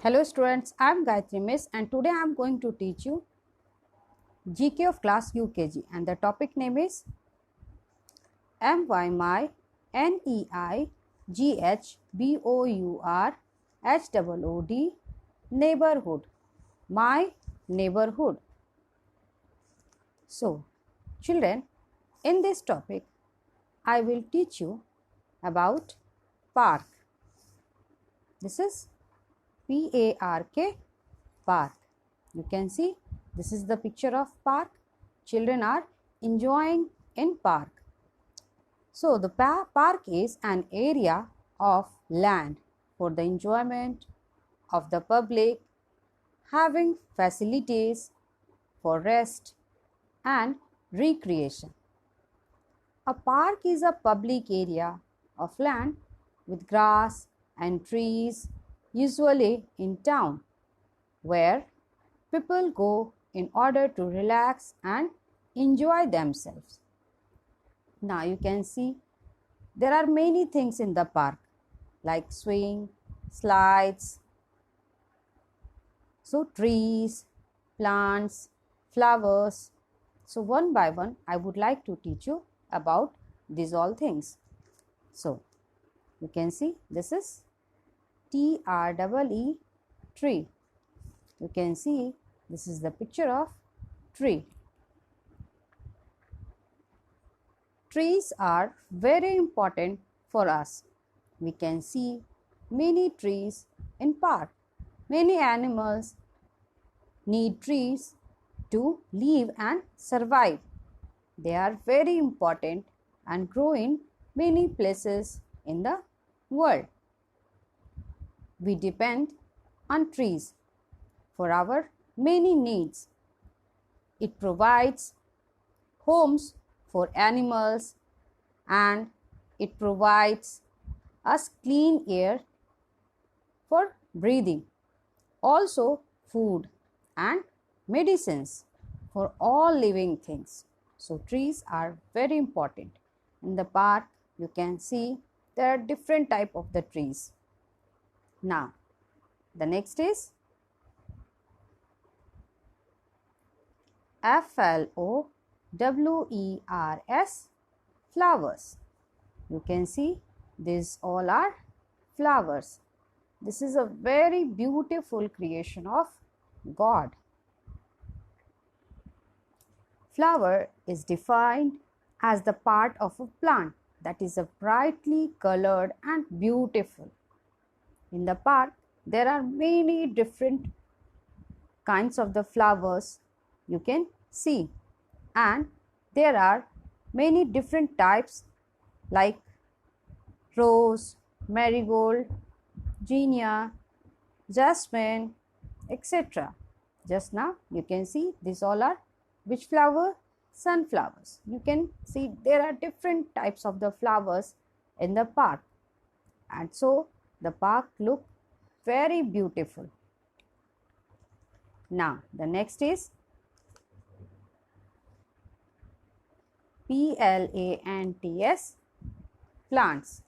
Hello students, I am Gayatri Miss and today I am going to teach you GK of class UKG and the topic name is MYMINEIGHBOURHOOD neighborhood, my neighborhood. So children, in this topic I will teach you about park. This is PARK, park. You can see this is the picture of park. Children are enjoying in park. So the park is an area of land for the enjoyment of the public, having facilities for rest and recreation. A park is a public area of land with grass and trees, usually in town, where people go in order to relax and enjoy themselves. Now you can see there are many things in the park like swing, slides, so trees, plants, flowers. So one by one I would like to teach you about these all things. So you can see this is TREE, tree. You can see this is the picture of tree. Trees are very important for us. We can see many trees in park. Many animals need trees to live and survive. They are very important and grow in many places in the world. We depend on trees for our many needs. It provides homes for animals and it provides us clean air for breathing. Also food and medicines for all living things. So trees are very important. In the park you can see there are different type of the trees. Now the next is FLOWERS, flowers. You can see these all are flowers. This is a very beautiful creation of God. Flower is defined as the part of a plant that is a brightly colored and beautiful. In the park there are many different kinds of the flowers you can see, and there are many different types like rose, marigold, zinnia, jasmine, etc. Just now you can see these all are which flower? Sunflowers. You can see there are different types of the flowers in the park, and so the park look very beautiful. Now the next is PLANTS, plants.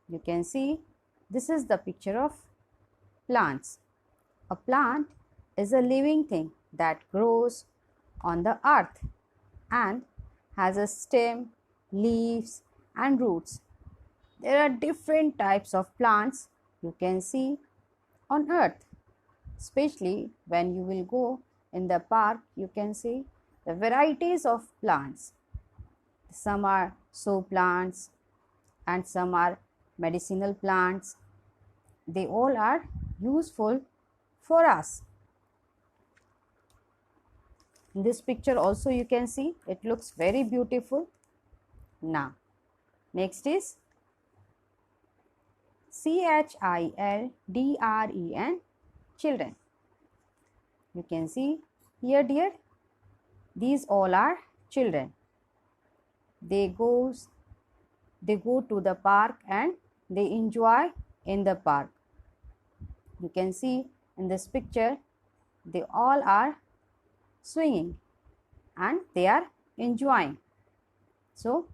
You can see this is the picture of plants. A plant is a living thing that grows on the earth and has a stem, leaves and roots. There are different types of plants you can see on earth. Especially when you will go in the park, you can see the varieties of plants. Some are show plants and some are medicinal plants. They all are useful for us. In this picture also you can see it looks very beautiful. Now next is CHILDREN, children. You can see here dear, these all are children. They go to the park and they enjoy in the park. You can see in this picture they all are swinging and they are enjoying. So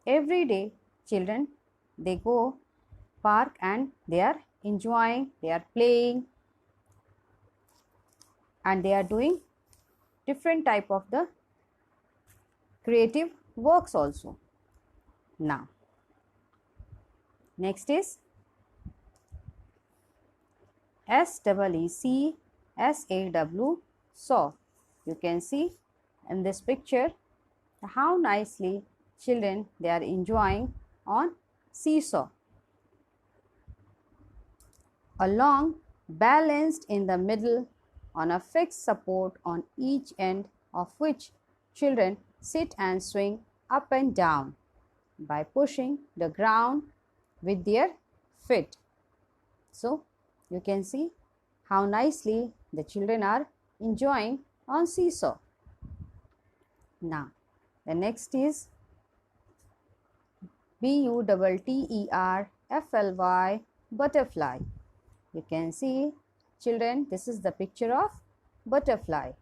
every day children they go park and they are enjoying, they are playing and they are doing different type of the creative works also. Now, next is SEECSAW, saw. You can see in this picture how nicely children they are enjoying on seesaw. A long balanced in the middle on a fixed support on each end of which children sit and swing up and down by pushing the ground with their feet. So you can see how nicely the children are enjoying on seesaw. Now the next is BUTTERFLY, butterfly. You can see children, this is the picture of butterfly.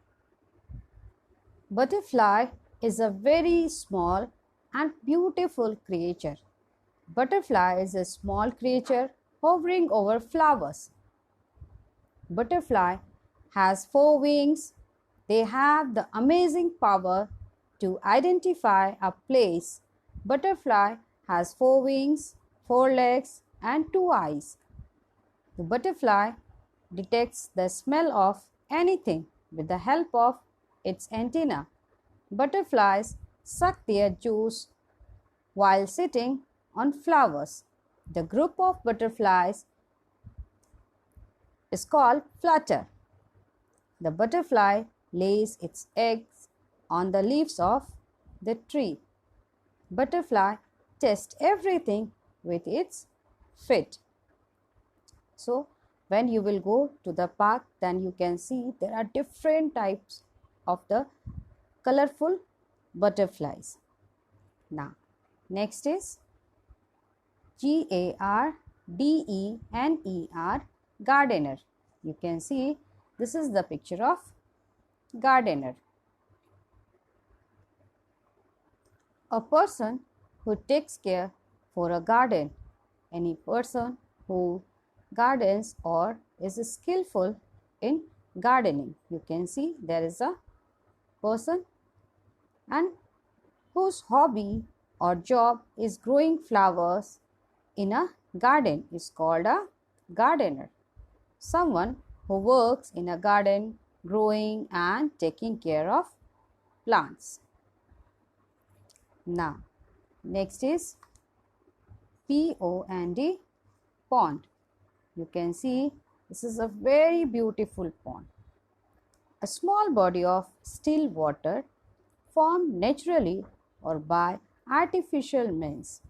Butterfly is a very small and beautiful creature. Butterfly is a small creature hovering over flowers. Butterfly has 4 wings. They have the amazing power to identify a place. Butterfly has 4 wings, 4 legs and 2 eyes. The butterfly detects the smell of anything with the help of its antenna. Butterflies suck their juice while sitting on flowers. The group of butterflies is called flutter. The butterfly lays its eggs on the leaves of the tree. Butterfly tests everything with its feet. So when you will go to the park, then you can see there are different types of the colorful butterflies. Now next is GARDENER, gardener. You can see this is the picture of gardener. A person who takes care for a garden. Any person who gardens or is skillful in gardening. You can see there is a person and whose hobby or job is growing flowers in a garden is called a gardener. Someone who works in a garden growing and taking care of plants. Now next is POND, pond. You can see this is a very beautiful pond. A small body of still water formed naturally or by artificial means.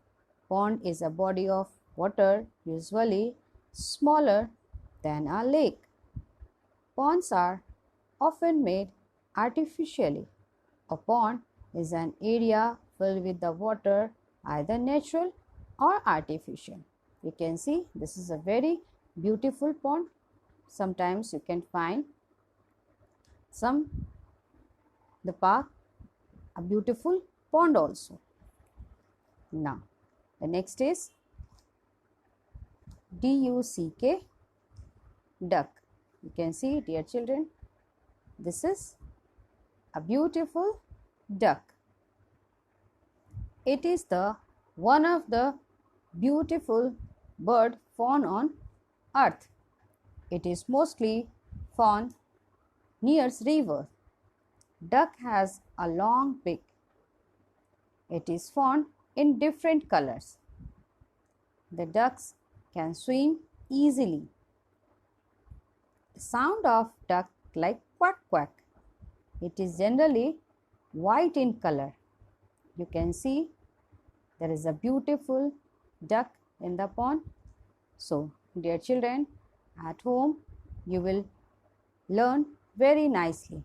Pond is a body of water usually smaller than a lake. Ponds are often made artificially. A pond is an area filled with the water, either natural or artificial. You can see this is a very beautiful pond. Sometimes you can find the park a beautiful pond also. Now the next is DUCK, duck. You can see, dear children, this is a beautiful duck. It is the one of the beautiful bird found on earth. It is mostly found near river. Duck has a long beak. It is found in different colors. The ducks can swim easily. The sound of duck like quack quack. It is generally white in color. You can see there is a beautiful duck in the pond. So, dear children, at home you will learn very nicely.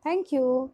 Thank you.